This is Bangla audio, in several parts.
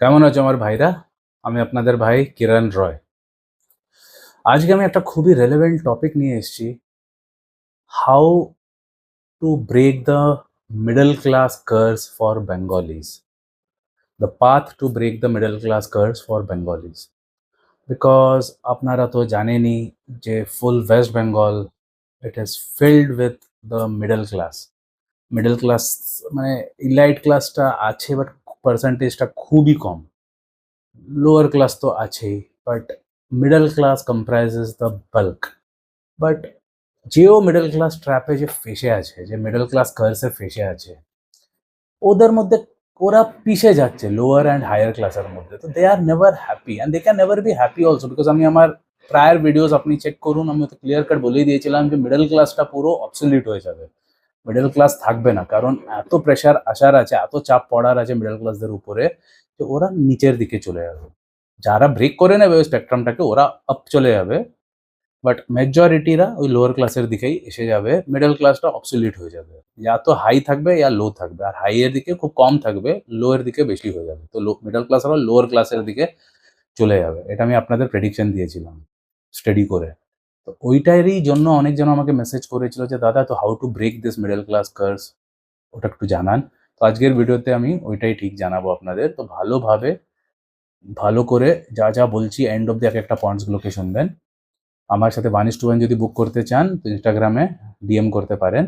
কেমন আছো আমার ভাইরা? আমি আপনাদের ভাই কিরণ রয়। আজকে আমি একটা খুবই রেলেভেন্ট টপিক নিয়ে এসেছি। How to break the middle class curse for Bengalis. The path to break the middle class curse for Bengalis. Because আপনারা তো জানেনই যে full West Bengal it is filled with the middle class. Middle class মানে ইলাইট ক্লাসটা আছে, বাট পার্সেন্টেজটা খুবই কম। লোয়ার ক্লাস তো আছেই, but middle class comprises the bulk. But যেও মিডল ক্লাস ট্র্যাপে যে ফেসে আছে, যে মিডল ক্লাস কার্সে ফেসে আছে, ওদের মধ্যে ওরা পিছে যাচ্ছে লোয়ার অ্যান্ড হায়ার ক্লাসের মধ্যে। তো they are never happy and they can never be happy also. Because আমি আমার প্রায়ার ভিডিওস আপনি চেক করুন, আমি তো ক্লিয়ার কাট বলেই দিয়েছিলাম যে মিডল ক্লাসটা পুরো অবসলিউট হয়ে যাবে, মিডল ক্লাস থাকবে না। কারণ এত প্রেশার আসার আছে, এত চাপ পড়ার আছে মিডল ক্লাসদের উপরে, যে ওরা নিচের দিকে চলে যাবে। যারা ব্রেক করে নেবে ওই স্পেকট্রামটাকে, ওরা আপ চলে যাবে, বাট মেজরিটিরা ওই লোয়ার ক্লাসের দিকেই এসে যাবে। মিডল ক্লাসটা অবসলিউট হয়ে যাবে, ইয়া তো হাই থাকবে ইয়া লো থাকবে, আর হাই এর দিকে খুব কম থাকবে, লো এর দিকে বেশি হয়ে যাবে। তো মিডল ক্লাস আবার লোয়ার ক্লাসের দিকে চলে যাবে, এটা আমি আপনাদের প্রেডিকশন দিয়েছিলাম স্টাডি করে। তো ওইটারই জন্য অনেকজন আমাকে মেসেজ করেছিল যে দাদা, তো how to break this middle class curse, ওটা একটু জানান। তো আজকের ভিডিওতে আমি ওইটাই ঠিক জানাবো আপনাদের। তো ভালোভাবে ভালো করে যা যা বলছি এন্ড অব্দি এক একটা পয়েন্টসগুলোকে শুনবেন। আমার সাথে 1:1 যদি বুক করতে চান তো ইনস্টাগ্রামে ডিএম করতে পারেন।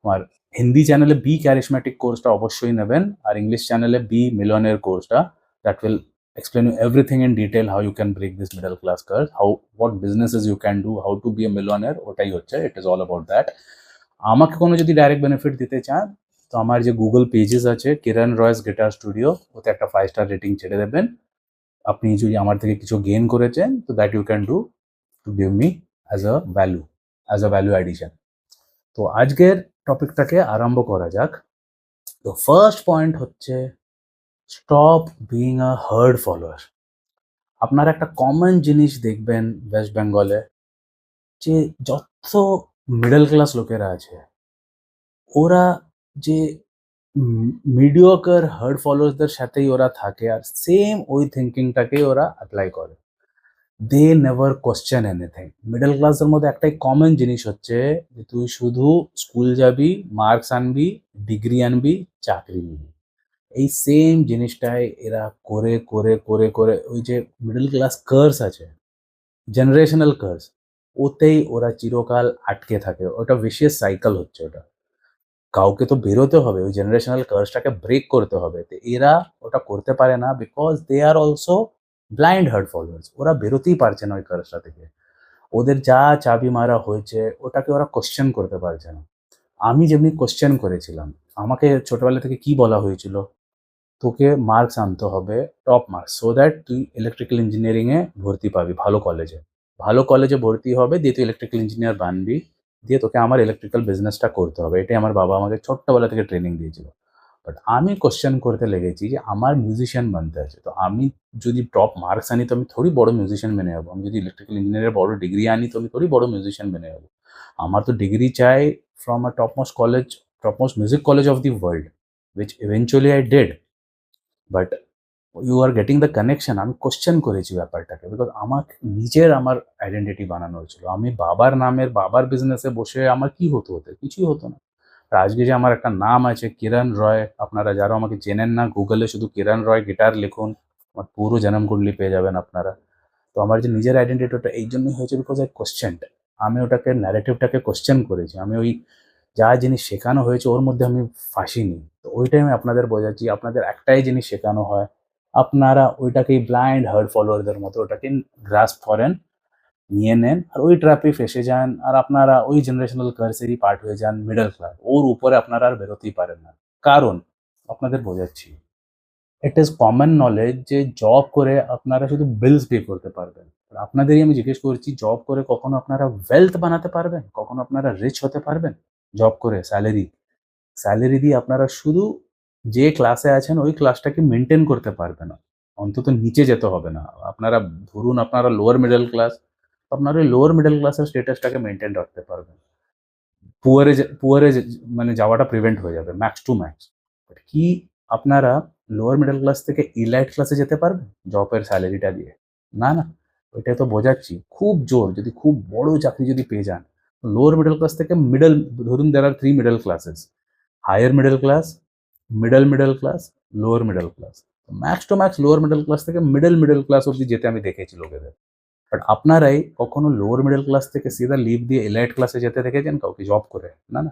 আর হিন্দি চ্যানেলে বি ক্যারিশম্যাটিক কোর্সটা অবশ্যই নেবেন, আর ইংলিশ চ্যানেলে বি মিলনের কোর্সটা, that will explain you everything in detail how you can break this middle class curse, how what businesses you can do, how to be a millionaire, ওটাই হচ্ছে, it is all about that. আমাকে কোনো যদি ডাইরেক্ট বেনিফিট দিতে চান তো আমার যে গুগল পেজেস আছে কিরণ রয়স গিটার স্টুডিও, ওতে একটা 5 স্টার রেটিং ছেড়ে দেবেন। আপনি যদি আমার থেকে কিছু গেইন করেছেন তো that you can do to give me as a value, as a value addition. তো আজকের টপিকটাকে আরম্ভ করা যাক। তো ফার্স্ট পয়েন্ট হচ্ছে stop being a herd follower. আপনারা একটা কমন জিনিস দেখবেন ওয়েস্ট বেঙ্গলে, যে যত মিডল ক্লাস লোকেরা আছে ওরা যে মিডিওকার হার্ড ফলোয়ার্সদের সাথেই ওরা থাকে, আর সেম ওই থিঙ্কিংটাকেই ওরা অ্যাপ্লাই করে। They never question anything. Middle ক্লাসের মধ্যে একটাই কমন জিনিস হচ্ছে যে তুই শুধু স্কুল যাবি, মার্কস আনবি, ডিগ্রি আনবি, চাকরি নিবি। এই সেম জিনিসটাই এরা করে করে করে করে ওই যে মিডল ক্লাস কার্স আছে, জেনারেশনাল কার্স, ওতেই ওরা চিরকাল আটকে থাকে। ওটা ভিশিয়াস সাইকেল হচ্ছে ওটা। কাউকে তো বেরোতে হবে, ওই জেনারেশনাল কার্সটাকে ব্রেক করতে হবে। তো এরা ওটা করতে পারে না, because they are also blind herd followers. ওরা বেরোতেই পারছে না ওই কার্সটা থেকে। ওদের যা চাবি মারা হয়েছে ওটাকে ওরা কোশ্চেন করতে পারছে না। আমি যেমনি কোশ্চেন করেছিলাম, আমাকে ছোটবেলা থেকে কি বলা হয়েছিল, তোকে মার্কস আনতে হবে, টপ মার্কস, সো দ্যাট তুই ইলেকট্রিক্যাল ইঞ্জিনিয়ারিংয়ে ভর্তি পাবি ভালো কলেজে। ভালো কলেজে ভর্তি হবে, দিয়ে তুই ইলেকট্রিক্যাল ইঞ্জিনিয়ার বানবি, দিয়ে তোকে আমার ইলেকট্রিক্যাল বিজনেসটা করতে হবে। এটাই আমার বাবা আমাকে ছোট্টবেলা থেকে ট্রেনিং দিয়েছিল। বাট আমি কোশ্চেন করতে লেগেছি যে আমার মিউজিশিয়ান বানতে আছে। তো আমি যদি টপ মার্কস আনি তো আমি থোড়ি বড় মিউজিশিয়ান বেনে যাবো। আমি যদি ইলেকট্রিক্যাল ইঞ্জিনিয়ারের বড় ডিগ্রি আনি তো আমি থোড়ি বড় মিউজিশিয়ান বেনে যাবো। আমার তো ডিগ্রি চাই from a topmost college, topmost music college of the world, which eventually I did. But you are getting the connection. আমি কোশ্চেন করেছি ব্যাপারটাকে, বিকজ আমার নিজের আমার আইডেন্টিটি বানানোর ছিল। আমি বাবার নামের বাবার বিজনেসে বসে আমার কি হতো, হতে কিছুই হতো না। আর আজকে যে আমার একটা নাম আছে কিরণ রয়, আপনারা যারা আমাকে চেনেন না গুগলে শুধু কিরণ রয় গিটার লিখুন, আমার পুরো জনমকুণ্ডলী পেয়ে যাবেন আপনারা। তো আমার যে নিজের আইডেন্টিটি ওটা এই জন্যই হয়েছে বিকজ আই কোশ্চেনড। আমি ওটাকে ন্যারেটিভটাকে কোশ্চেন করেছি। আমি ওই যা জিনিস শেখানো হয়েছে ওর মধ্যে আমি ফাঁসিনি। তো ওইটাই আমি আপনাদের বোঝাচ্ছি, আপনাদের একটাই জিনিস শেখানো হয়, আপনারা ওইটাকেই ব্লাইন্ড হার্ড ফলোয়ারদের মতো ওটাকে গ্রাস্প করেন, নিয়ে নেন, আর ওই ট্র্যাপে ফেসে যান, আর আপনারা ওই জেনারেশনাল কার্সেরই পার্ট হয়ে যান। মিডল ক্লাস ওর উপরে আপনারা আর বেরোতেই পারেন না। কারণ আপনাদের বোঝাচ্ছি, ইট ইজ কমন নলেজ যে জব করে আপনারা শুধু বিলস পে করতে পারবেন। আর আপনাদেরই আমি জিজ্ঞেস করছি, জব করে কখনো আপনারা ওয়েলথ বানাতে পারবেন? কখনো আপনারা রিচ হতে পারবেন? জব করে স্যালারি স্যালারি দিয়ে আপনারা শুধু যে ক্লাসে আছেন ওই ক্লাসটাকে মেনটেন করতে পারবে না, অন্তত নিচে যেতে হবে না। আপনারা ধরুন আপনারা লোয়ার মিডল ক্লাস, আপনারা ওই লোয়ার মিডল ক্লাসের স্টেটাসটাকে মেনটেন রাখতে পারবেন। পুয়ারে মানে যাওয়াটা প্রিভেন্ট হয়ে যাবে ম্যাক্স টু ম্যাক্স। কি আপনারা লোয়ার মিডল ক্লাস থেকে ইলাইট ক্লাসে যেতে পারবে জবের স্যালারিটা দিয়ে? না, না। ওইটাই তো বোঝাচ্ছি। খুব জোর যদি খুব বড় চাকরি যদি পেয়ে যান, লোয়ার মিডল ক্লাস থেকে মিডল, ধরুন there are 3 middle classes. Higher middle class, middle class, lower middle class. Max to max lower middle class থেকে মিডল ক্লাস অব্দি যেতে আমি দেখেছি লোকেদের। বাট আপনারাই কখনো লোয়ার মিডল ক্লাস থেকে সিধা লিভ দিয়ে এলাইট ক্লাসে যেতে দেখেছেন কাউকে জব করে? না, না।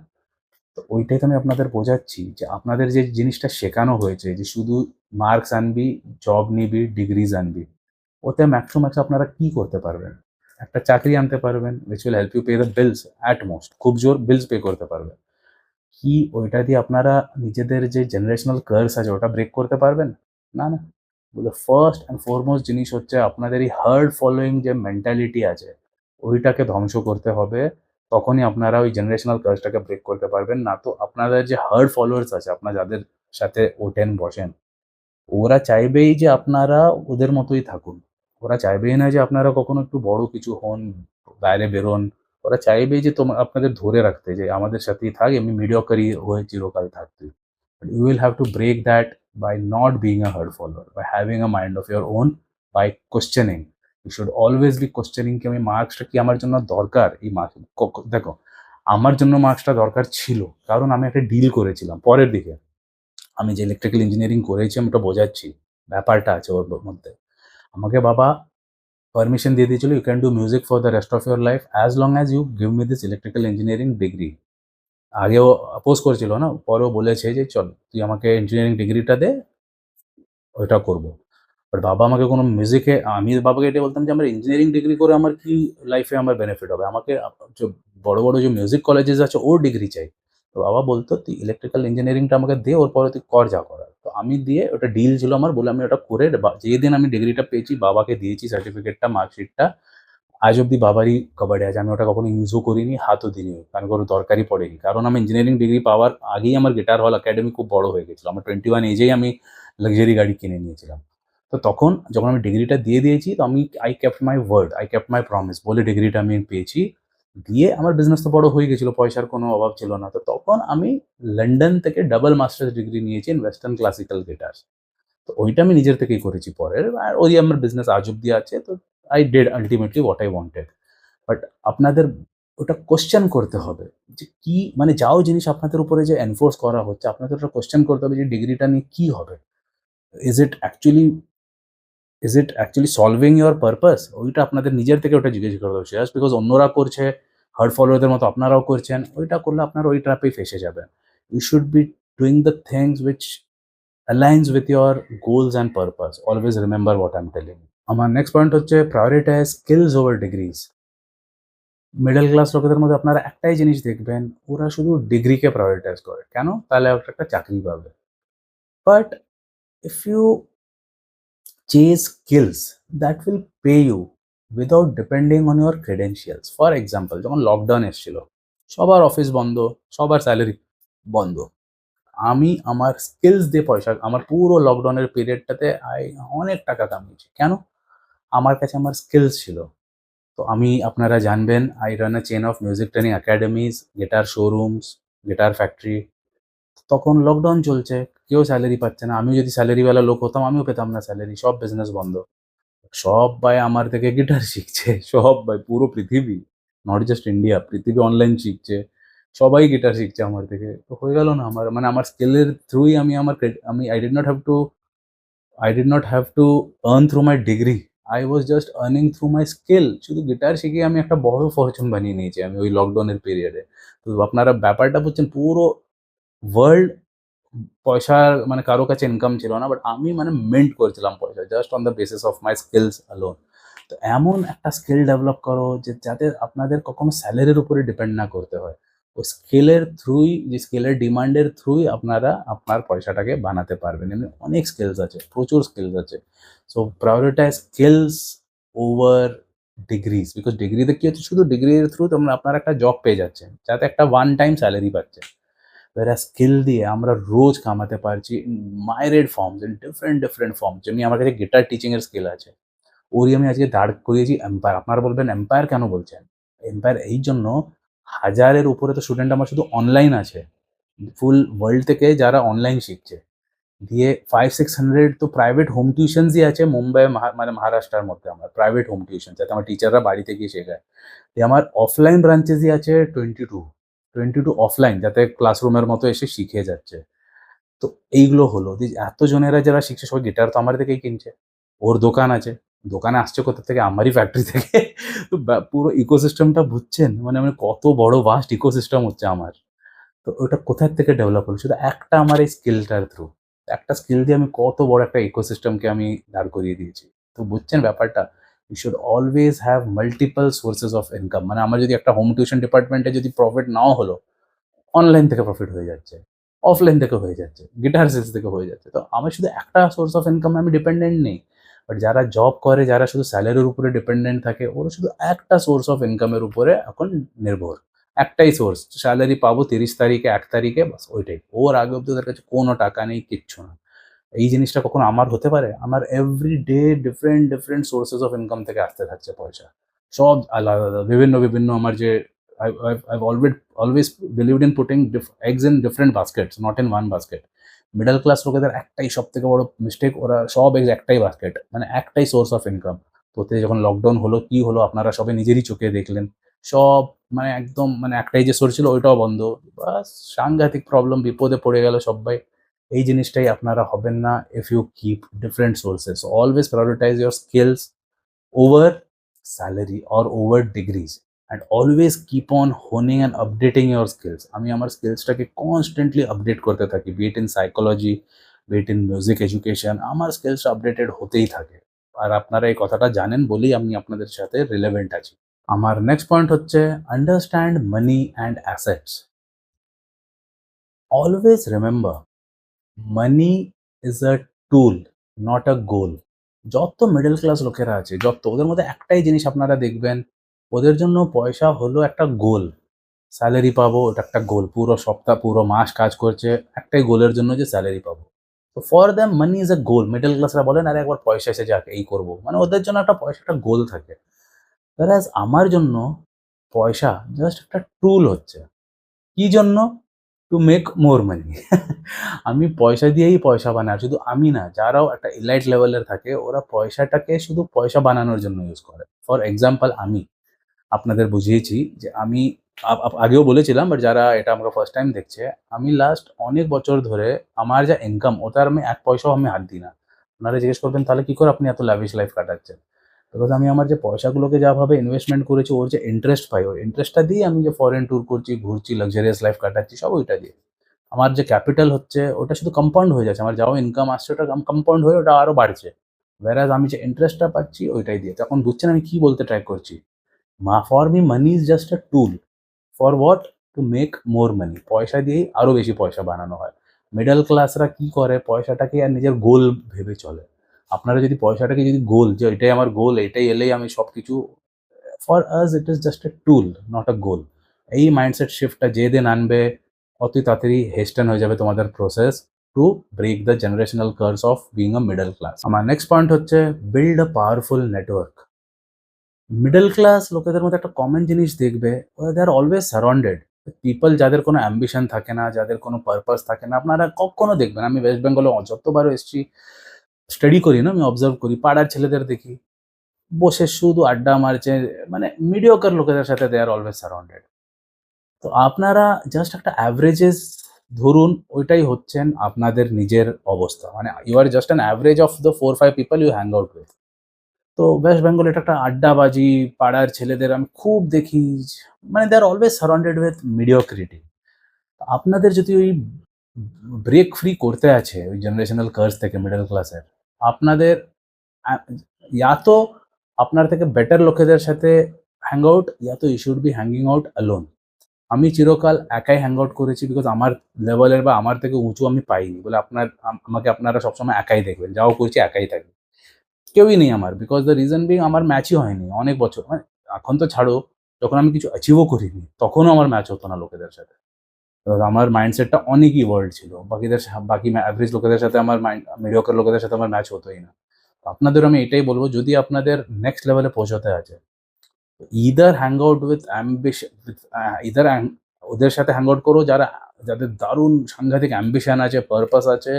তো ওইটাই তো আমি আপনাদের বোঝাচ্ছি যে আপনাদের যে জিনিসটা শেখানো হয়েছে যে শুধু মার্কস আনবি, জব নিবি, ডিগ্রিজ আনবি। ওতে ম্যাক্স টু ম্যাক্স আপনারা কি করতে পারবেন? একটা চাকরি আনতে পারবেন which will help you pay the bills at most, খুব জোর বিলস পে করতে পারবেন। কি ওইটা দিয়ে আপনারা নিজেদের যে জেনারেশনাল কার্স আছে ওটা ব্রেক করতে পারবেন? না, না। বলে ফার্স্ট অ্যান্ড ফরমোস্ট জিনিস হচ্ছে আপনাদের এই হার্ড ফলোইং যে মেন্টালিটি আছে, ওইটাকে ধ্বংস করতে হবে। তখনই আপনারা ওই জেনারেশনাল কার্সটাকে ব্রেক করতে পারবেন। না তো আপনাদের যে হার্ড ফলোয়ার্স আছে, আপনারা যাদের সাথে ওঠেন বসেন, ওরা চাইবেই যে আপনারা ওদের মতোই থাকুন। ওরা চাইবেই না যে আপনারা কখনো একটু বড় কিছু হন, বাইরে বেরোন। ওরা চাইবেই যে আপনাদের ধরে রাখতে যে আমাদের সাথেই থাক, এমনি mediocre হয়ে চিরকাল থাক তুই। But you will have to break that by not being a herd follower, by having a mind of your own, by questioning. You should always be questioning কি আমি মার্কসটা কি আমার জন্য দরকার? এই মার্কস দেখো, আমার জন্য মার্কসটা দরকার ছিল। কারণ আমি একটা ডিল করেছিলাম পরের দিকে। আমি যে ইলেকট্রিক্যাল ইঞ্জিনিয়ারিং করেছি আমি ওটা বোঝাচ্ছি। ব্যাপারটা আছে ওর মধ্যে। আমাকে বাবা পারমিশন দিয়ে দিয়েছিল, "you can do music for the rest of your life as long as you give me this electrical engineering degree." আগেও অপোজ করেছিল না, পরেও বলেছে যে, "চল তুই আমাকে ইঞ্জিনিয়ারিং ডিগ্রিটা দে, ওইটা করব।" বাট বাবা আমাকে কোনো মিউজিকে, আমি বাবাকে এটাই বলতাম যে, "আমার ইঞ্জিনিয়ারিং ডিগ্রি করে আমার কি লাইফে আমার বেনিফিট হবে? আমাকে যে বড় যে মিউজিক কলেজেস আছে ওর ডিগ্রি চাই।" তো বাবা বলত, "তুই ইলেকট্রিক্যাল ইঞ্জিনিয়ারিংটা আমাকে দে, ওর পরে তুই কর যা করার।" তো আমি দিয়ে ওটা ডিল ছিল আমার, বলে আমি ওটা করে যেদিন আমি ডিগ্রিটা পেয়েছি বাবাকে দিয়েছি সার্টিফিকেটটা, মার্কশিটটা। আজ অব্দি বাবারই কবাডে আছে। আমি ওটা কখনো ইউজও করিনি, হাতও দিইনি। কারণ কোনো দরকারই পড়েনি। কারণ আমি ইঞ্জিনিয়ারিং ডিগ্রি পাওয়ার আগেই আমার গিটার হল একাডেমি খুব বড় হয়ে গেছিল। আমার 21 এজেই আমি লাক্সারি গাড়ি কিনে নিয়েছিলাম। তো তখন যখন আমি ডিগ্রিটা দিয়ে দিয়েছি, তো আমি I kept my word, I kept my promise বলে ডিগ্রিটা আমি পেয়েছি। দিয়ে আমার বিজনেস তো বড় হয়ে গেছিল, পয়সার কোনো অভাব ছিল না। তো তখন আমি লন্ডন থেকে ডাবল মাস্টার্স ডিগ্রি নিয়েছি ইন ওয়েস্টার্ন ক্লাসিক্যাল গিটার। তো ওইটা আমি নিজের থেকেই করেছি পরের। আর ওই আমার বিজনেস আজ অব্দি আছে। তো I did ultimately what I wanted. But আপনাদের ওটা কোয়েশ্চেন করতে হবে যে কি, মানে যাও জিনিস আপনাদের উপরে যে এনফোর্স করা হচ্ছে, আপনাদের ওটা কোয়েশ্চেন করতে হবে যে ডিগ্রিটা নিয়ে কি হবে? Is it actually is it actually solving your purpose? ওইটা আপনাদের নিজের থেকে ওটা জিজ্ঞেস করতে হবে। জাস্ট বিকজ অন্যরা করছে, হার্ড ফলোয়ারদের মতো আপনারাও করছেন, ওইটা করলে আপনারা ওই ট্র্যাপেই ফেঁসে যাবেন। You should be doing the things which aligns with your goals and purpose. Always remember what I'm telling you. আমার নেক্সট পয়েন্ট হচ্ছে prioritize skills over degrees. Middle class লোকেদের মধ্যে আপনারা একটাই জিনিস দেখবেন, ওরা শুধু ডিগ্রিকে প্রায়োরিটাইজ করে। কেন? তাহলে ওরা একটা চাকরি পাবে। But if you chase skills that will pay you without depending on your credentials. For example, যখন লকডাউন এসেছিল, সবার অফিস বন্ধ, সবার স্যালারি বন্ধ। আমি আমার স্কিলস দিয়ে পয়সা, আমার পুরো লকডাউনের পিরিয়ডটাতে অনেক টাকা কামিয়েছি। কেন? আমার কাছে আমার স্কিলস ছিল। তো আমি, আপনারা জানবেন, I run a chain of music training academies, guitar showrooms, guitar factory. তখন লকডাউন চলছে, কেউ স্যালারি পাচ্ছে না। আমিও যদি স্যালারিওয়ালা লোক হতাম, আমিও পেতাম না স্যালারি, সব বিজনেস বন্ধ। সব্বাই আমার থেকে গিটার শিখছে, সব্বাই, পুরো পৃথিবী, নট জাস্ট ইন্ডিয়া, পৃথিবী অনলাইন শিখছে। সবাই গিটার শিখছে আমার থেকে। তো হয়ে গেল না আমার, মানে আমার স্কিলের থ্রুই আমি আমার আমি I did not have to earn through my degree. I was just earning through my skill. শুধু গিটার শিখে আমি একটা বড় ফরচুন বানিয়ে নিয়েছি আমি ওই লকডাউনের পিরিয়ডে। তো আপনারা ব্যাপারটা বুঝছেন, পুরো ওয়ার্ল্ড পয়সার, মানে কারো কাছে ইনকাম ছিল না। বাট আমি মানে মিন্ট করেছিলাম পয়সা just on the basis of my skills alone. তো এমন একটা স্কিল ডেভেলপ করো যে যাতে আপনাদের কখনো স্যালারির উপরে ডিপেন্ড না করতে হয়। ওই স্কিলের থ্রুই, যে স্কিলের ডিমান্ডের থ্রুই আপনারা আপনার পয়সাটাকে বানাতে পারবেন। এমনি অনেক স্কিলস আছে, প্রচুর স্কিলস আছে। So prioritise skills over degrees. Because ডিগ্রিতে কি হচ্ছে, শুধু ডিগ্রির থ্রু তোমরা আপনারা একটা জব পেয়ে যাচ্ছেন, যাতে একটা ওয়ান টাইম স্যালারি পাচ্ছেন। whereas স্কিল দিয়ে আমরা রোজ কামাতে পারছি in myriad forms, in different forms। যেমনি আমার কাছে গিটার টিচিং এর স্কিল আছে, ওরই আমি আজকে দাঁড় করিয়েছি এম্পায়ার। আপনারা বলবেন এম্পায়ার কেন বলছেন? এম্পায়ার এই জন্য, 1000-এর উপরে তো স্টুডেন্ট আমার শুধু অনলাইন আছে। ফুল ওয়ার্ল্ড থেকে যারা অনলাইন শিখছে। দিয়ে 500-600 তো প্রাইভেট হোম টিউশনসই আছে মুম্বাই, মানে মহারাষ্ট্রের মধ্যে আমার প্রাইভেট হোম টিউশন, যাতে আমার টিচাররা বাড়িতে গিয়ে শেখায়। দিয়ে আমার অফলাইন ব্রাঞ্চেসই আছে 22 অফলাইন, যাতে ক্লাসরুমের মতো এসে শিখে যাচ্ছে। তো এইগুলো হলো। এত জনেরা যারা শিখছে সবাই গিটার তো আমার থেকেই কিনছে। ওর দোকান আছে। দোকানে আসছে কোথা থেকে? আমারই ফ্যাক্টরি থেকে। তো পুরো ইকোসিস্টেমটা বুঝছেন? মানে কত বড় ভাস্ট ইকোসিস্টেম হচ্ছে আমার। তো ওটা কোথার থেকে ডেভেলপ হলো? শুধু একটা আমার এই স্কিলটার থ্রু। একটা স্কিল দিয়ে আমি কত বড় একটা ইকোসিস্টেমকে আমি দাঁড় করিয়ে দিয়েছি। তো বুঝছেন ব্যাপারটা? You should always have multiple sources of income. মানে আমার যদি একটা হোম টিউশন ডিপার্টমেন্টে যদি প্রফিট নাও হলো, অনলাইন থেকে প্রফিট হয়ে যাচ্ছে, অফলাইন থেকে হয়ে যাচ্ছে, গিটার সেলস থেকে হয়ে যাচ্ছে। তো আমার শুধু একটা সোর্স অফ ইনকামে আমি ডিপেন্ডেন্ট নেই। বাট যারা জব করে, যারা শুধু স্যালারির উপরে ডিপেন্ডেন্ট থাকে, ওরা শুধু একটা সোর্স অফ ইনকামের উপরে এখন নির্ভর। একটাই সোর্স, স্যালারি পাবো ৩০ তারিখে, ১ তারিখে, বাস ওইটাই। ওর আগে অব্দি ওদের কাছে কোনো টাকা নেই, কিচ্ছু না। এই জিনিসটা কখনো আমার হতে পারে? আমার everyday different sources of income থেকে আসতে থাকছে পয়সা। সব আলাদা, আলাদা বিভিন্ন আমার যে I've always believed in putting eggs in different baskets, not in one basket. Middle class লোকেদের একটাই সবথেকে বড় মিস্টেক, ওরা সব eggs একটাই বাস্কেট, মানে একটাই সোর্স অফ ইনকাম। যখন লকডাউন হলো, কি হলো আপনারা সবাই নিজেরই চোখে দেখলেন। সব মানে একদম মানে একটাই যে সোর্স ছিল ওইটাও বন্ধ। বাস সাংঘাতিক প্রবলেম, বিপদে পড়ে গেল সব্বাই। এই জিনিসটাই আপনারা হবেন না if you keep different sources. So always prioritize your skills over salary or over degrees, and always keep on honing and updating your skills. আমি আমার স্কিলসটাকে কনস্ট্যান্টলি আপডেট করতে থাকি, be it in psychology, be it in music education, আমার স্কিলস আপডেটেড হতেই থাকে। আর আপনারা এই কথাটা জানেন বলেই আমি আপনাদের সাথে রিলেভেন্ট আছি। আমার নেক্সট পয়েন্ট হচ্ছে understand money and assets. Always remember, money is a tool, not a goal. যত মিডল ক্লাস লোকেরা আছে, ওদের মধ্যে একটাই জিনিস আপনারা দেখবেন, ওদের জন্য পয়সা হলো একটা গোল। স্যালারি পাবো, ওটা একটা গোল। পুরো সপ্তাহ, পুরো মাস কাজ করছে একটাই গোলের জন্য, যে স্যালারি পাবো। তো for them money is a goal. Middle ক্লাসরা বলেন, আরে একবার পয়সা এসে যাক, এই করবো। মানে ওদের জন্য পয়সা একটা গোল থাকে। whereas আমার জন্য পয়সা জাস্ট একটা টুল হচ্ছে। কি জন্য? টু মেক মোর মানি। আমি পয়সা দিয়েই পয়সা বানাই। আর শুধু আমি না, যারাও একটা এলাইট লেভেলের থাকে, ওরা পয়সাটাকে শুধু পয়সা বানানোর জন্য ইউজ করে। ফর এক্সাম্পল, আমি আপনাদের বুঝিয়েছি যে আমি আগেও বলেছিলাম, বাট যারা এটা আমাকে ফার্স্ট টাইম দেখছে, আমি লাস্ট অনেক বছর ধরে আমার যা ইনকাম, ওটার আমি ১ পয়সাও আমি হাত দিই না। আপনারা জিজ্ঞেস করবেন, তাহলে কি করে আপনি এত লাভিশ লাইফ কাটাচ্ছেন? বিকজ আমি আমার যে পয়সাগুলোকে যাভাবে ইনভেস্টমেন্ট করেছি, ওর যে ইন্টারেস্ট পাই, ওই ইন্টারেস্টটা দিয়ে আমি যে ফরেন ট্যুর করছি, ঘুরছি, লাক্সারিয়াস লাইফ কাটাচ্ছি, সব ওইটা দিয়ে। আমার যে ক্যাপিটাল হচ্ছে, ওটা শুধু কম্পাউন্ড হয়ে যাচ্ছে। আমার যাও ইনকাম আসছে, ওটা কম্পাউন্ড হয়ে ওটা আরও বাড়ছে। whereas আমি যে ইন্টারেস্টটা পাচ্ছি, ওইটাই দিয়ে। তখন বুঝছেন আমি কি বলতে ট্রাই করছি? For me money is just a tool. For what? To make more money. পয়সা দিয়েই আরও বেশি পয়সা বানানো হয়। মিডল ক্লাসরা কি করে? পয়সাটাকে আর নিজের গোল ভেবে চলে। আপনারা যদি পয়সাটাকে যদি গোল, যে এটাই আমার গোল, এটাই এলেই আমি সবকিছু, for us it is just a tool, not a goal. এই মাইন্ডসেট শিফটটা যে দিন আনবে, অতি তাড়াতাড়ি হেস্টেন হয়ে যাবে তোমাদের process to break the generational curse of being a middle class. আমার নেক্সট পয়েন্ট হচ্ছে build a powerful network. Middle class লোকেদের মধ্যে একটা কমন জিনিস দেখবে, they are always surrounded people যাদের কোনো অ্যাম্বিশন থাকে না, যাদের কোনো পারপাস থাকে না। আপনারা কখনো দেখবেন, আমি ওয়েস্ট বেঙ্গলে যতবারও এসেছি, স্টাডি করি না, আমি অবজার্ভ করি, পাড়ার ছেলেদের দেখি বসে শুধু আড্ডা মারছে, মানে মিডিওকার লোকেদের সাথে দে আর অলওয়েজ সারাউন্ডেড। তো আপনারা জাস্ট একটা অ্যাভারেজেস ধরুন, ওইটাই হচ্ছেন আপনাদের নিজের অবস্থা। মানে you are just an average of the 4-5 people you hang out with. তো ওয়েস্ট বেঙ্গল এটা একটা আড্ডাবাজি, পাড়ার ছেলেদের আমি খুব দেখি, মানে they are always surrounded with mediocrity. আপনাদের যদি ওই ব্রেক ফ্রি করতে আছে ওই জেনারেশনাল কার্স থেকে মিডল ক্লাসের, আপনাদের ইয়া তো আপনার থেকে বেটার লোকেদের সাথে হ্যাং আউট, ইয়া তো you should be hanging out alone. আমি চিরকাল একাই হ্যাং আউট করেছি, বিকজ আমার লেভেলের বা আমার থেকে উঁচু আমি পাইনি বলে আমাকে আপনারা সবসময় একাই দেখবেন, যাও করছি একাই থাকি। কেউই নেই আমার, বিকজ দ্য রিজন বিং আমার ম্যাচই হয়নি অনেক বছর। মানে এখন তো ছাড়ো, যখন আমি কিছু অ্যাচিভও করিনি, তখনও আমার ম্যাচ হতো না লোকেদের সাথে। এবার আমার মাইন্ডসেটটা অনেকই ওয়ার্ল্ড ছিল। বাকি অ্যাভারেজ লোকেদের সাথে আমার মিডিওকার লোকেদের সাথে আমার ম্যাচ হতোই না। তো আপনাদেরও আমি এটাই বলবো, যদি আপনাদের নেক্সট লেভেলে পৌঁছতে আছে, either hang out with ambition, either ওদের সাথে হ্যাং আউট করো যাদের দারুণ সাংঘাতিক অ্যাম্বিশন আছে, পারপাস আছে,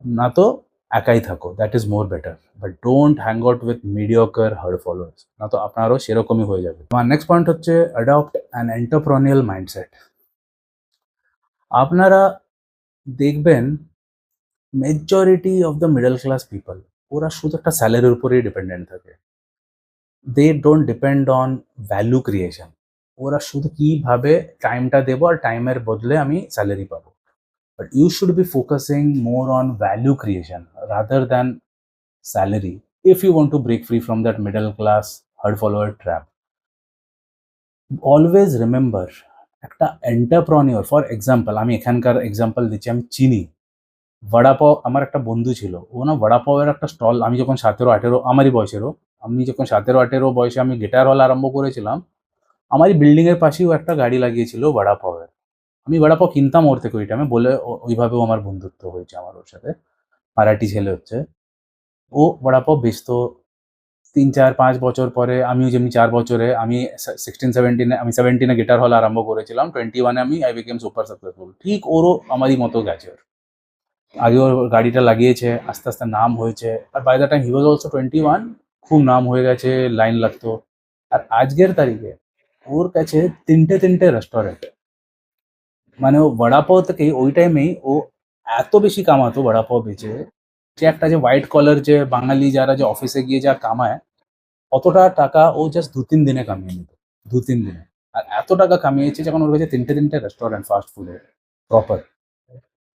না তো একাই থাকো, that is more better, but don't hang out with mediocre herd followers, না তো আপনারও সেরকমই হয়ে যাবে। আমার নেক্সট পয়েন্ট হচ্ছে অ্যাডপ্ট অ্যান এন্টারপ্রেনিউরিয়াল মাইন্ডসেট। আপনারা দেখবেন majority of the middle class people, ওরা শুধু একটা স্যালারির উপরেই ডিপেন্ডেন্ট থাকে। They don't depend on value creation. ওরা শুধু কিভাবে টাইমটা দেবো আর টাইমের বদলে আমি স্যালারি পাবো। But you should be focusing more on value creation rather than salary if you want to break free from that middle class hard follower trap. Always remember, একটা এন্টারপ্রেনিউর, ফর এক্সাম্পল আমি এখানকার এক্সাম্পল দিচ্ছি, আমি চিনি বড়াপাও, আমার একটা বন্ধু ছিল, ও না বড়াপাওয়ের একটা স্টল, আমি যখন 17-18 আমারই বয়সেরও, আমি যখন 17-18 বয়সে আমি গিটার হল আরম্ভ করেছিলাম, আমারই বিল্ডিংয়ের পাশেও একটা গাড়ি লাগিয়েছিল বড়াপাওয়ের। আমি বড়াপাও কিনতাম ওর থেকে ওই টাইমে, বলে ওইভাবেও আমার বন্ধুত্ব হয়েছে আমার ওর সাথে, মারাঠি ছেলে হচ্ছে। ও বড়াপাও বেচতো। 3-4-5 বছর পরে আমিও যেমনি 4 বছরে আমি 16-17 আমি 17 গিটার হল আরম্ভ করেছিলাম, 21 আমি আই বিকেম সুপার সাকসেসফুল। ঠিক ওরও আমারই মতো গেছে। ওর আগে ওর গাড়িটা লাগিয়েছে, আস্তে আস্তে নাম হয়েছে, আর by the time he was also 21 খুব নাম হয়ে গেছে, লাইন লাগতো। আর আজকের তারিখে ওর কাছে তিনটে তিনটে রেস্টুরেন্ট, মানে ও বড়াপাও থেকেই ওই টাইমেই ও এত বেশি কামাতো বড়াপাও বেচে, যে একটা যে হোয়াইট কলার যে বাঙালি যারা যে অফিসে গিয়ে যা কামায়, অতটা টাকা ও জাস্ট 2-3 দিনে কামিয়ে নিত। 2-3 দিনে। আর এত টাকা কামিয়েছে যখন ওর কাছে তিনটে তিনটে রেস্টুরেন্ট ফাস্ট ফুডের প্রপার।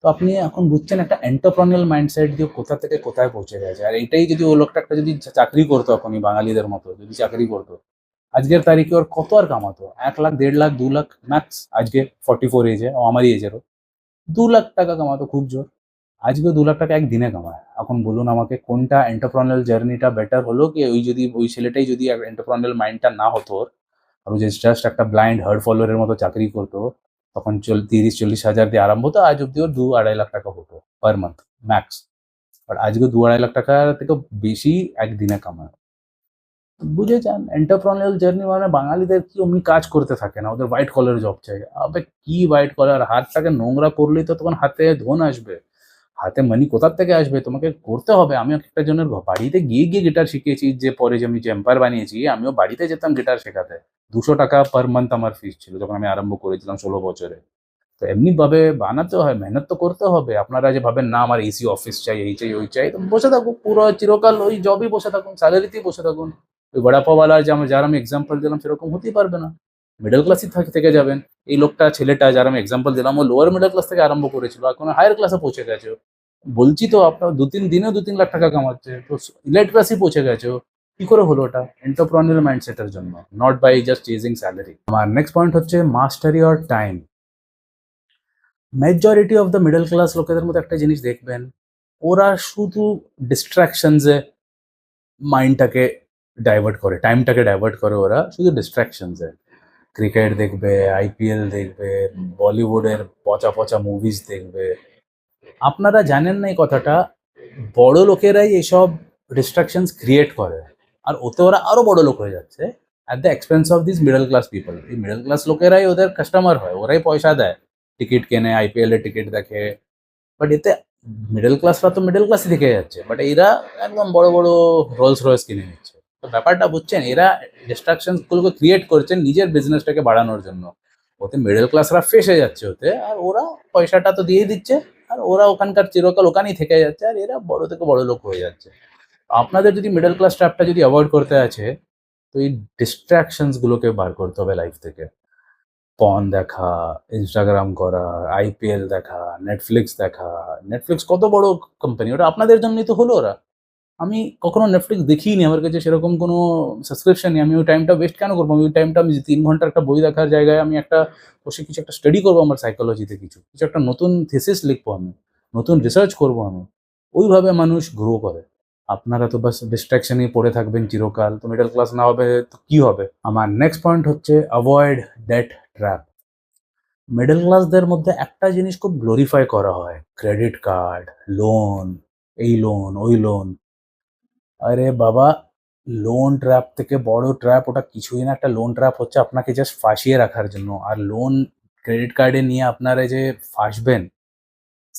তো আপনি এখন বুঝছেন একটা এন্টারপ্রেনিউরিয়াল মাইন্ডসেট দিয়ে কোথা থেকে কোথায় পৌঁছে গেছে। আর এইটাই যদি ও লোকটা একটা যদি চাকরি করতো, এখনই বাঙালিদের মতো যদি চাকরি করতো, আজকের তারিখে ওর কত আর কামাতো? 1 লাখ, 1.5 লাখ, 2 লাখ ম্যাক্স। আজকে 44 এজে, ও আমারই এজেরও 2 লাখ টাকা কামাতো খুব জোর। আজকেও 2 লাখ টাকা একদিনে কামায়। এখন বলুন আমাকে কোনটা এন্টারপ্রেনিউরিয়াল জার্নিটা বেটার হলো, কি ওই যদি ওই ছেলেটাই যদি এন্টারপ্রেনিউরিয়াল মাইন্ডটা না হতো ওর, আর ও জাস্ট একটা ব্লাইন্ড হার্ড ফলোয়ারের মতো চাকরি করতো, তখন 30-40 হাজার দিয়ে আরম্ভ হতো, আজ অব্দি ওর 2-2.5 লাখ টাকা হতো পার মান্থ ম্যাক্স। আর আজকে 2-2.5 লাখ টাকার থেকে বেশি একদিনে কামায়। বুঝে যান এন্টারপ্রেনিউরিয়াল জার্নি মানে বাঙালিদের কি অমনি কাজ করতে থাকে না, ওদের হোয়াইট কলার জব চাই। আবে কি হোয়াইট কলার? হাতটাকে নোংরা করলেই তো তখন হাতে ধন আসবে, হাতে মানি কোথার থেকে আসবে? তোমাকে করতে হবে। আমি একটা জনের বাড়িতে গিয়ে গিয়ে গিটার শিখেছি, যে পরে যে আমি যে এম্পায়ার বানিয়েছি, আমিও বাড়িতে যেতাম গিটার শেখাতে। 200 টাকা পার মান্থ আমার ফিস ছিল যখন আমি আরম্ভ করেছিলাম 16 বছরে। তো এমনি ভাবে বানাতে হয়, মেহনত তো করতে হবে। আপনারা যে ভাবেন না আমার এসি অফিস চাই, এই চাই, ওই চাই, তো বসে থাকুন পুরো চিরকাল ওই জবই বসে থাকুন, স্যালারিতেই বসে থাকুন। ওই বড়াপাওয়ালা যে যার আমি এক্সাম্পল দিলাম সেরকম হতেই পারবে না, মিডল ক্লাসই থেকে যাবেন। এই লোকটা, ছেলেটা যার আমি এক্সাম্পল দিলাম, ও লোয়ার মিডল ক্লাস থেকে আরম্ভ করেছিল, এখন হায়ার ক্লাসে পৌঁছে গেছে। বলছি তো আপনার 2-3 দিনেও 2-3 লাখ টাকা কামাচ্ছে, তো ইলাইট ক্লাসই পৌঁছে গেছে। কি করে হলো ওটা? এন্টারপ্রেনিউরিয়াল মাইন্ডসেটের জন্য, not by just chasing salary. আমার নেক্সট পয়েন্ট হচ্ছে mastery or time. Majority of the middle class লোকেদের মধ্যে একটা জিনিস দেখবেন, ওরা শুধু ডিস্ট্রাকশনসে মাইন্ডটাকে ডাইভার্ট করে, টাইমটাকে ডাইভার্ট করে, ওরা শুধু ডিস্ট্রাকশনসে ক্রিকেট দেখবে, আইপিএল দেখবে, বলিউডের পচা পচা মুভিজ দেখবে। আপনারা জানেন না এই কথাটা, বড় লোকেরাই এসব ডিস্ট্রাকশনস ক্রিয়েট করে, আর ওতে ওরা আরো বড় লোক হয়ে যাচ্ছে at the expense of this middle class people. এই মিডল ক্লাস লোকেরাই ওদের কাস্টমার হয়, ওরাই পয়সা দেয়, টিকিট কেনে, আইপিএল এর টিকিট দেখে। বাট এতে মিডল ক্লাসরা তো মিডল ক্লাসই থেকে যাচ্ছে, বাট এরা একদম বড় বড় রোলস রয়েস কিনে নিচ্ছে। তো ব্যাপারটা বুঝছেন, এরা ডিস্ট্রাকশনস গুলোকে ক্রিয়েট করছেন নিজের বিজনেসটাকে বাড়ানোর জন্য। ওতে মিডল ক্লাসরা ফেসে যাচ্ছে ওতে, আর ওরা পয়সাটা তো দিয়ে দিচ্ছে, আর ওরা ওখানকার চিরকাল ওখানেই থেকে যাচ্ছে, আর এরা বড় থেকে বড় লোক হয়ে যাচ্ছে। আপনাদের যদি মিডল ক্লাস ট্র্যাপটা যদি অ্যাভয়েড করতে আছে, তো এই ডিস্ট্রাকশনস গুলোকে বার করতে হবে লাইফ থেকে। পর্ন দেখা, ইনস্টাগ্রাম করা, আইপিএল দেখা, নেটফ্লিক্স দেখা। নেটফ্লিক্স কত বড় কোম্পানি, ওটা আপনাদের জন্যই তো হলো ওরা। আমি কখনো নেটফ্লিক্স দেখিনি, আমার কাছে সেরকম কোনো সাবস্ক্রিপশন নেই। আমি ওই টাইমটা ওয়েস্ট কেন করবো? আমি ওই টাইমটা আমি 3 ঘন্টার একটা বই দেখার জায়গায় আমি একটা বসে কিছু একটা স্টাডি করবো, আমার সাইকোলজিতে কিছু কিছু একটা নতুন থিসিস লিখবো আমি, নতুন রিসার্চ করবো আমি। ওইভাবে মানুষ গ্রো করে। আপনারা তো বাস ডিস্ট্রাকশনেই পড়ে থাকবেন চিরকাল, তো মিডল ক্লাস না হবে তো কি হবে? আমার নেক্সট পয়েন্ট হচ্ছে অ্যাভয়েড ডেট ট্র্যাপ। মিডল ক্লাসদের মধ্যে একটা জিনিস খুব গ্লোরিফাই করা হয়, ক্রেডিট কার্ড, লোন, এই লোন, ওই লোন। আরে বাবা, লোন ট্র্যাপ থেকে বড় ট্র্যাপ ওটা কিছুই না। একটা লোন ট্র্যাপ হচ্ছে আপনাকে জাস্ট ফাঁসিয়ে রাখার জন্য, আর লোন ক্রেডিট কার্ডে নিয়ে আপনারা যে ফাঁসবেন,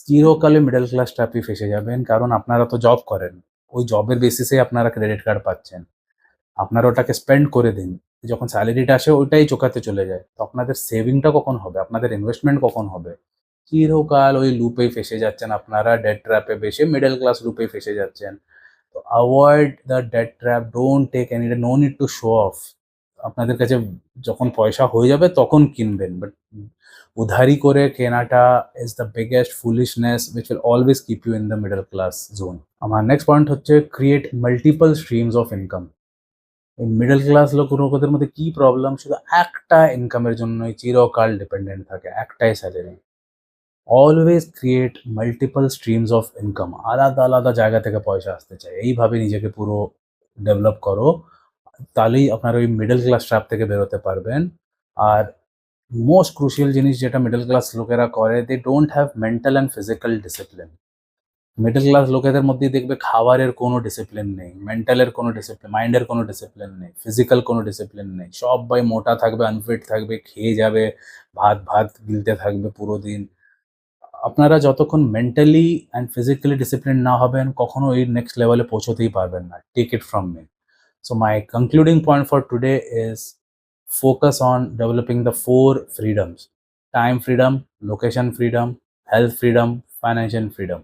চিরকালে মিডল ক্লাস ট্র্যাপে ফেসে যাবেন, কারণ আপনারা তো জব করেন, ওই জবের বেসিসে আপনারা ক্রেডিট কার্ড পাচ্ছেন, আপনারা ওটাকে স্পেন্ড করে দিন, যখন স্যালারিটা আসে ওইটাই চোকাতে চলে যায়, তো আপনাদের সেভিংটা কখন হবে, আপনাদের ইনভেস্টমেন্ট কখন হবে? চিরকাল ওই লুপেই ফেসে যাচ্ছেন আপনারা, ডেট ট্র্যাপে বেসে মিডল ক্লাস লুপে ফেসে যাচ্ছেন। তো avoid the debt trap, don't take any, no need to show off. আপনাদের কাছে যখন পয়সা হয়ে যাবে তখন কিনবেন, বাট উধারি করে কেনাটা is the biggest foolishness which will always keep you in the middle class zone. আমার নেক্সট পয়েন্ট হচ্ছে create multiple streams of income. এই মিডল ক্লাস লোকেদের মধ্যে কি প্রবলেম, শুধু একটা ইনকামের জন্যই চিরকাল ডিপেন্ডেন্ট থাকে, একটাই salary. Always create multiple streams of income, আলাদা আলাদা জায়গা থেকে পয়সা আসতে চায়, এইভাবে নিজেকে পুরো ডেভেলপ করো, তাহলেই আপনার ওই মিডল ক্লাস ট্র্যাপ থেকে বেরোতে পারবেন। আর মোস্ট ক্রুশিয়াল জিনিস যেটা মিডল ক্লাস লোকেরা করে, they don't have mental and physical discipline. Middle class লোকেদের মধ্যেই দেখবে খাবারের কোনো ডিসিপ্লিন নেই, মেন্টালের কোনো ডিসিপ্লিন, মাইন্ডের কোনো ডিসিপ্লিন নেই, ফিজিক্যাল কোনো ডিসিপ্লিন নেই, সবাই মোটা থাকবে, আনফিট থাকবে, খেয়ে যাবে, ভাত ভাত গিলতে থাকবে পুরো দিন। আপনারা যতক্ষণ মেন্টালি অ্যান্ড ফিজিক্যালি ডিসিপ্লিন না হবেন, কখনো এই নেক্সট লেভেলে পৌঁছতেই পারবেন না, take it from me. So my concluding point for today is focus on developing the four freedoms: time freedom, location freedom, health freedom, financial freedom.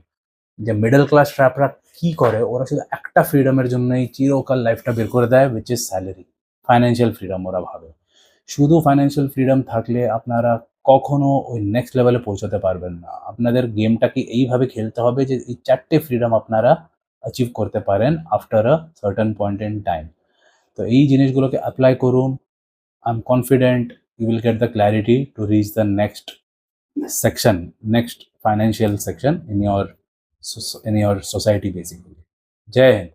যে মিডল ক্লাস ট্র্যাপরা কি করে, ওরা শুধু একটা ফ্রিডমের জন্যই চিরকাল লাইফটা বের করে দেয়, which is salary, financial freedom ওরা ভাবে। শুধু ফাইন্যান্সিয়াল ফ্রিডম থাকলে আপনারা কখনো ওই নেক্সট লেভেলে পৌঁছাতে পারবেন না। আপনাদের গেমটাকে এইভাবে খেলতে হবে যে এই চারটে ফ্রিডম আপনারা অ্যাচিভ করতে পারেন after a certain point in time. তো এই জিনিসগুলোকে অ্যাপ্লাই করুন। I am confident you will get the clarity to reach the next section, next financial section in your society basically. Jai Hind.